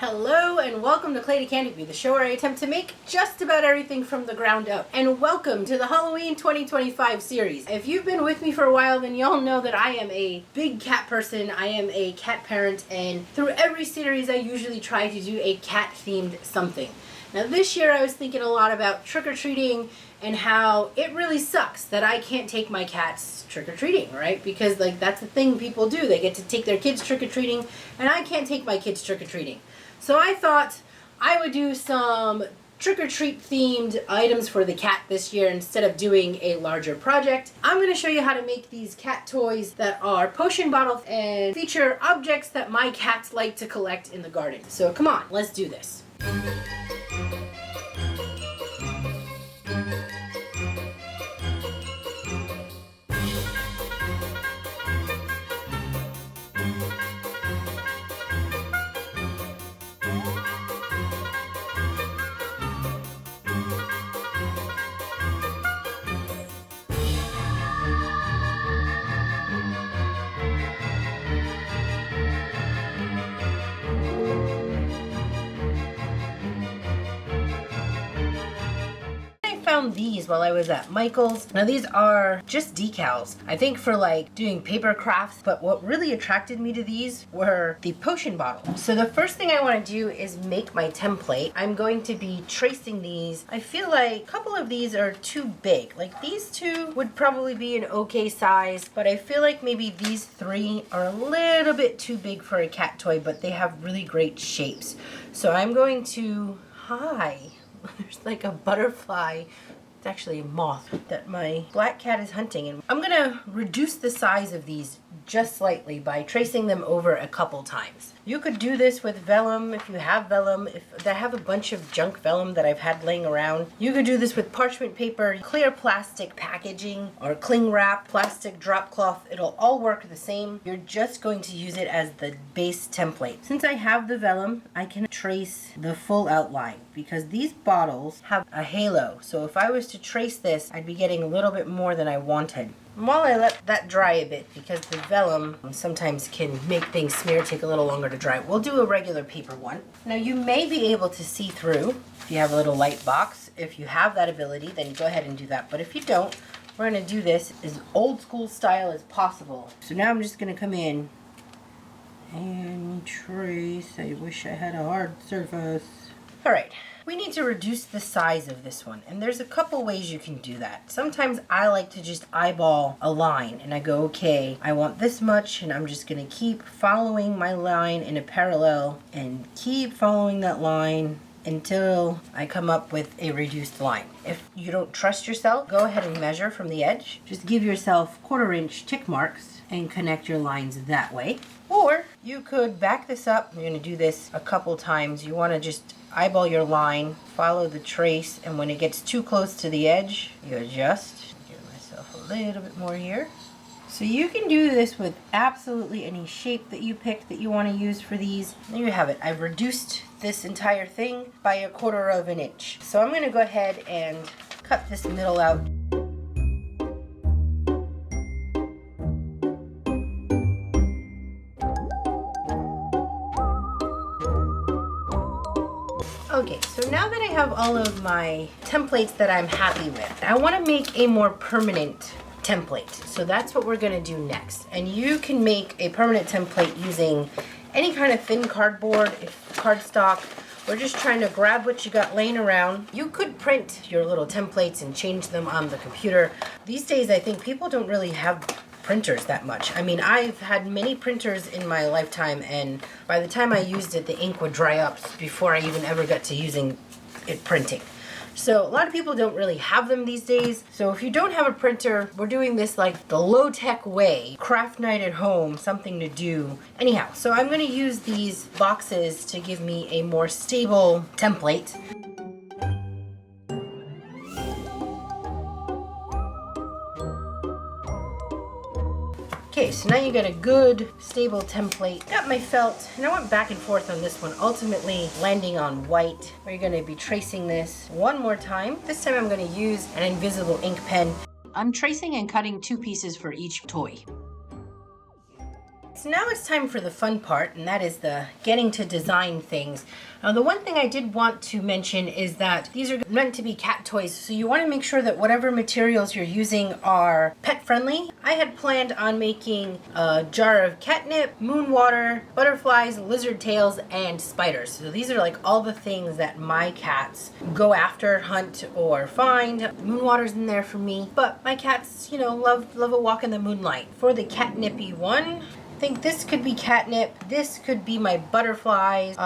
Hello and welcome to Clay to Candy, the show where I attempt to make just about everything from the ground up. And welcome to the Halloween 2025 series. If you've been with me for a while, then y'all know that I am a big cat person. I am a cat parent, and through every series I usually try to do a cat themed something. Now this year I was thinking a lot about trick-or-treating and how it really sucks that I can't take my cats trick-or-treating, right? Because that's the thing people do. They get to take their kids trick-or-treating, and I can't take my kids trick-or-treating. So I thought I would do some trick-or-treat themed items for the cat this year instead of doing a larger project. I'm going to show you how to make these cat toys that are potion bottles and feature objects that my cats like to collect in the garden. So come on, let's do this. Found these while I was at Michael's. Now these are just decals, I think, for doing paper crafts, but what really attracted me to these were the potion bottles. So the first thing I want to do is make my template. I'm going to be tracing these. I feel like a couple of these are too big. Like these two would probably be an okay size, but I feel like maybe these three are a little bit too big for a cat toy, but they have really great shapes. So I'm going to, there's like a butterfly. It's actually a moth that my black cat is hunting, and I'm gonna reduce the size of these just slightly by tracing them over a couple times. You could do this with vellum if you have vellum. If I have a bunch of junk vellum that I've had laying around, you could do this with parchment paper, clear plastic packaging, or cling wrap, plastic drop cloth. It'll all work the same. You're just going to use it as the base template. Since I have the vellum, I can trace the full outline because these bottles have a halo. So if I was to trace this, I'd be getting a little bit more than I wanted. And while I let that dry a bit, because the vellum sometimes can make things smear, take a little longer to dry, we'll do a regular paper one. Now you may be able to see through if you have a little light box. If you have that ability, then go ahead and do that. But if you don't, we're going to do this as old school style as possible. So now I'm just going to come in and trace. I wish I had a hard surface. All right. We need to reduce the size of this one, and there's a couple ways you can do that. Sometimes I like to just eyeball a line, and I go, okay, I want this much, and I'm just going to keep following my line in a parallel and keep following that line until I come up with a reduced line. If you don't trust yourself, go ahead and measure from the edge. Just give yourself 1/4 inch tick marks and connect your lines that way. Or you could back this up. You're going to do this a couple times. You want to just eyeball your line, follow the trace, and when it gets too close to the edge, you adjust. Give myself a little bit more here. So you can do this with absolutely any shape that you pick that you want to use for these. There you have it. I've reduced this entire thing by 1/4 inch. So I'm going to go ahead and cut this middle out. Okay, so now that I have all of my templates that I'm happy with, I want to make a more permanent template. So that's what we're going to do next. And you can make a permanent template using any kind of thin cardboard, cardstock. We're just trying to grab what you got laying around. You could print your little templates and change them on the computer. These days, I think people don't really have printers that much. I mean, I've had many printers in my lifetime, and by the time I used it, the ink would dry up before I even ever got to using it printing. So a lot of people don't really have them these days. So if you don't have a printer, we're doing this like the low-tech way. Craft night at home, something to do. Anyhow, so I'm going to use these boxes to give me a more stable template. Okay, so now you got a good, stable template. Got my felt, and I went back and forth on this one, ultimately landing on white. We're gonna be tracing this one more time. This time I'm gonna use an invisible ink pen. I'm tracing and cutting 2 pieces for each toy. So now it's time for the fun part, and that is the getting to design things. Now, the one thing I did want to mention is that these are meant to be cat toys, so you want to make sure that whatever materials you're using are pet friendly. I had planned on making a jar of catnip, moon water, butterflies, lizard tails, and spiders. So these are like all the things that my cats go after, hunt, or find. Moon water's in there for me, but my cats, you know, love a walk in the moonlight. For the catnippy one, I think this could be catnip, this could be my butterflies,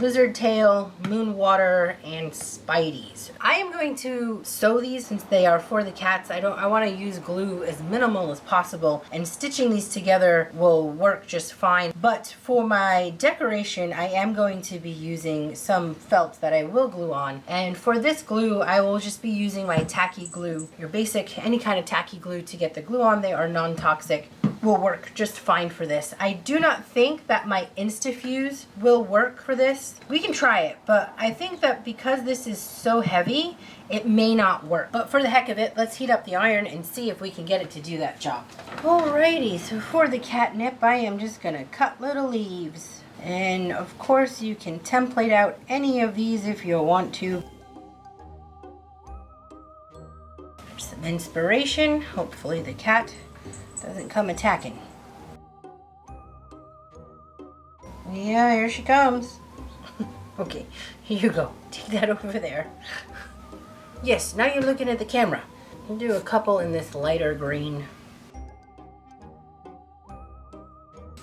lizard tail, moon water, and spideys. I am going to sew these since they are for the cats. I want to use glue as minimal as possible, and stitching these together will work just fine. But for my decoration, I am going to be using some felt that I will glue on. And for this glue, I will just be using my tacky glue. Your basic, any kind of tacky glue to get the glue on. They are non-toxic. Will work just fine for this. I do not think that my InstaFuse will work for this. We can try it, but I think that because this is so heavy, it may not work. But for the heck of it, let's heat up the iron and see if we can get it to do that job. Alrighty, so for the catnip, I am just gonna cut little leaves. And of course, you can template out any of these if you want to. Some inspiration. Hopefully the cat doesn't come attacking. Yeah, here she comes. Okay, here you go. Take that over there. Yes, now you're looking at the camera. We'll do a couple in this lighter green.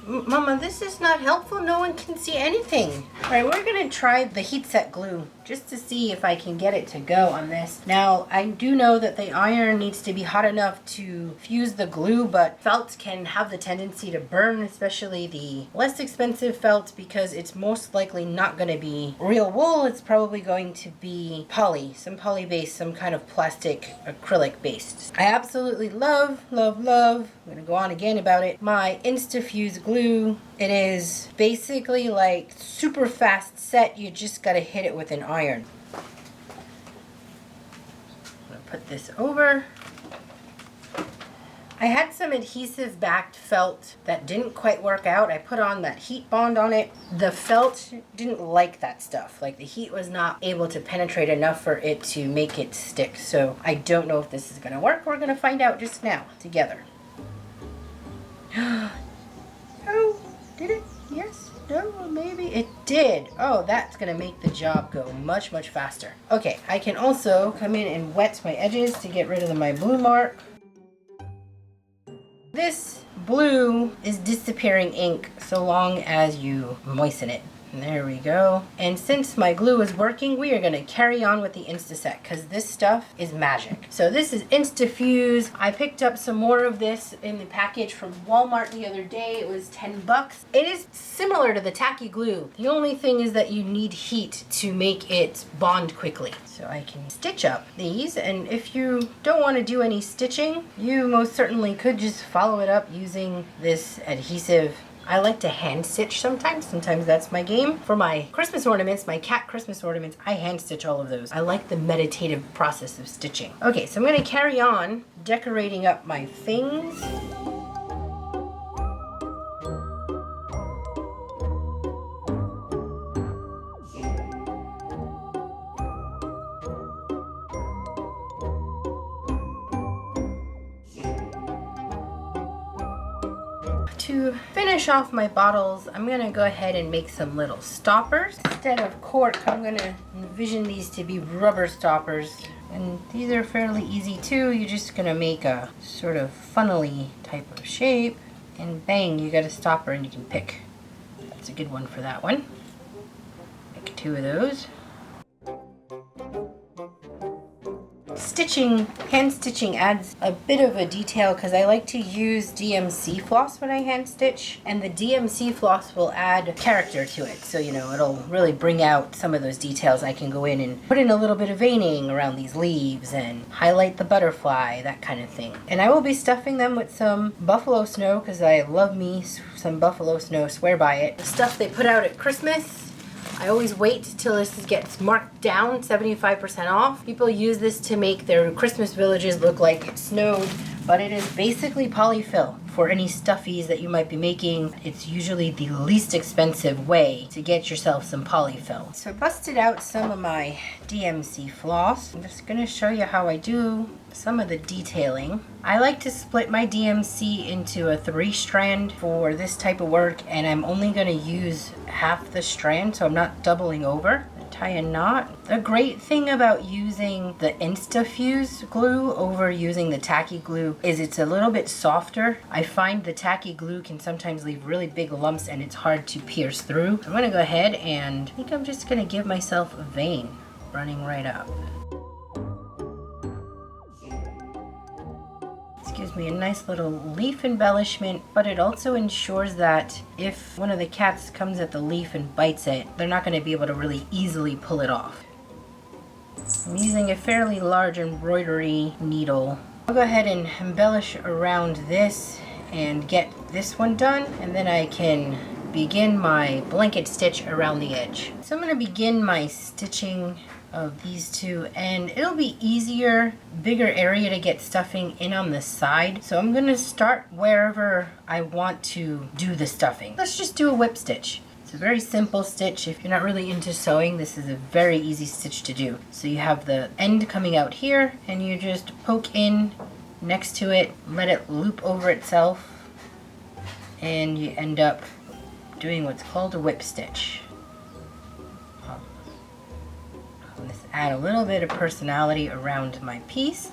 Mama, this is not helpful. No one can see anything. All right, we're gonna try the heat set glue just to see if I can get it to go on this. Now, I do know that the iron needs to be hot enough to fuse the glue, but felt can have the tendency to burn, especially the less expensive felt, because it's most likely not gonna be real wool. It's probably going to be poly, some poly based, some kind of plastic acrylic based. I absolutely love, love, love, I'm gonna go on again about it, my InstaFuse glue. It is basically like super fast set. You just gotta hit it with an iron. I'm gonna put this over. I had some adhesive backed felt that didn't quite work out. I put on that heat bond on it. The felt didn't like that stuff. Like the heat was not able to penetrate enough for it to make it stick. So I don't know if this is gonna work. We're gonna find out just now together. Oh, did it? Yes? No? Maybe? It did. Oh, that's going to make the job go much, much faster. Okay, I can also come in and wet my edges to get rid of my blue mark. This blue is disappearing ink so long as you moisten it. And there we go. And since my glue is working, we are going to carry on with the InstaSet because this stuff is magic. So this is InstaFuse. I picked up some more of this in the package from Walmart the other day. It was 10 bucks. It is similar to the tacky glue. The only thing is that you need heat to make it bond quickly. So I can stitch up these, and if you don't want to do any stitching, you most certainly could just follow it up using this adhesive. I like to hand stitch sometimes. Sometimes that's my game. For my Christmas ornaments, my cat Christmas ornaments, I hand stitch all of those. I like the meditative process of stitching. Okay, so I'm gonna carry on decorating up my things. To finish off my bottles, I'm gonna go ahead and make some little stoppers. Instead of cork, I'm gonna envision these to be rubber stoppers. And these are fairly easy too. You're just gonna make a sort of funnely type of shape, and bang, you got a stopper and you can pick. That's a good one for that one. Make 2 of those. Stitching, hand stitching adds a bit of a detail because I like to use DMC floss when I hand stitch, and the DMC floss will add character to it. So, you know, it'll really bring out some of those details. I can go in and put in a little bit of veining around these leaves and highlight the butterfly, that kind of thing. And I will be stuffing them with some buffalo snow because I love me some buffalo snow, swear by it. The stuff they put out at Christmas, I always wait till this gets marked down 75% off. People use this to make their Christmas villages look like it snowed, but it is basically polyfill. For any stuffies that you might be making, it's usually the least expensive way to get yourself some polyfill. So I busted out some of my DMC floss. I'm just gonna show you how I do some of the detailing. I like to split my DMC into a 3-strand for this type of work, and I'm only gonna use half the strand, so I'm not doubling over. Tie a knot. The great thing about using the InstaFuse glue over using the tacky glue is it's a little bit softer. I find the tacky glue can sometimes leave really big lumps and it's hard to pierce through. I'm gonna go ahead and I think I'm just gonna give myself a vein running right up. Gives me a nice little leaf embellishment, but it also ensures that if one of the cats comes at the leaf and bites it, they're not going to be able to really easily pull it off. I'm using a fairly large embroidery needle. I'll go ahead and embellish around this and get this one done, and then I can begin my blanket stitch around the edge. So I'm going to begin my stitching of these two, and it'll be easier, bigger area to get stuffing in on the side. So I'm gonna start wherever I want to do the stuffing. Let's just do a whip stitch. It's a very simple stitch. If you're not really into sewing, this is a very easy stitch to do. So you have the end coming out here, and you just poke in next to it, let it loop over itself, and you end up doing what's called a whip stitch. Let's add a little bit of personality around my piece.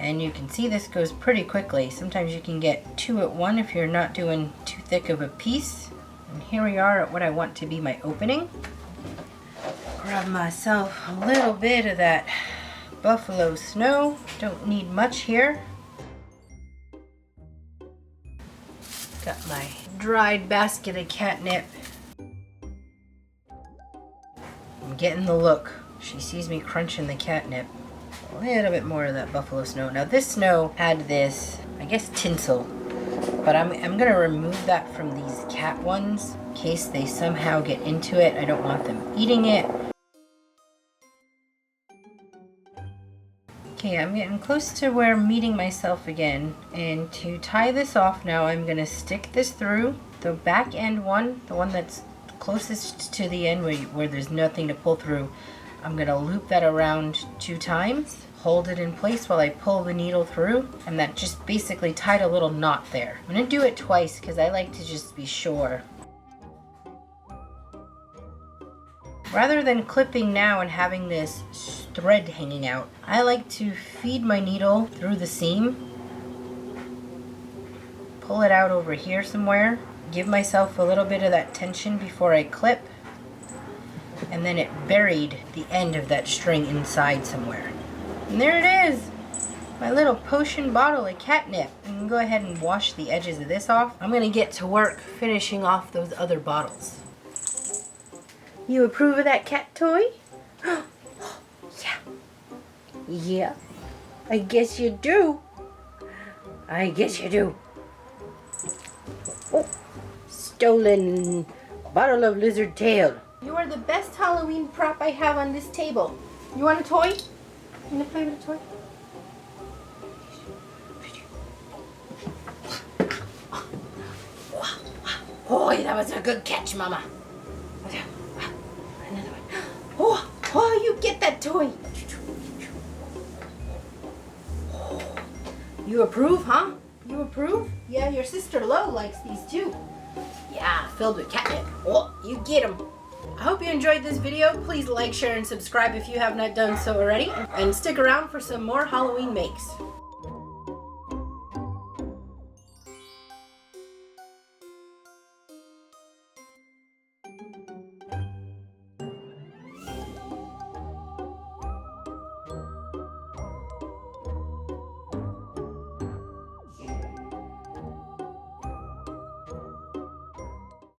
And you can see this goes pretty quickly. Sometimes you can get 2 at one if you're not doing too thick of a piece. And here we are at what I want to be my opening. Grab myself a little bit of that buffalo snow. Don't need much here. Got my dried basket of catnip. I'm getting the look. She sees me crunching the catnip. A little bit more of that buffalo snow. Now this snow had this, I guess, tinsel, but I'm gonna remove that from these cat ones in case they somehow get into it. I don't want them eating it. Okay, I'm getting close to where I'm meeting myself again, and to tie this off now, I'm gonna stick this through the back end one, the one that's closest to the end where there's nothing to pull through. I'm gonna loop that around 2 times, hold it in place while I pull the needle through, and that just basically tied a little knot there. I'm gonna do it twice because I like to just be sure. Rather than clipping now and having this thread hanging out, I like to feed my needle through the seam, pull it out over here somewhere, give myself a little bit of that tension before I clip, and then it buried the end of that string inside somewhere. And there it is, my little potion bottle of catnip. You can go ahead and wash the edges of this off. I'm gonna get to work finishing off those other bottles. You approve of that cat toy? Yeah. Yeah. I guess you do. I guess you do. Oh. Stolen bottle of lizard tail. You are the best Halloween prop I have on this table. You want a toy? You want to play with a toy? Oh, that was a good catch, Mama. Another one. Oh, you get that toy. You approve, huh? You approve? Yeah, your sister Lo likes these too. Yeah, filled with catnip. Oh, you get them. I hope you enjoyed this video. Please like, share, and subscribe if you have not done so already. And stick around for some more Halloween makes.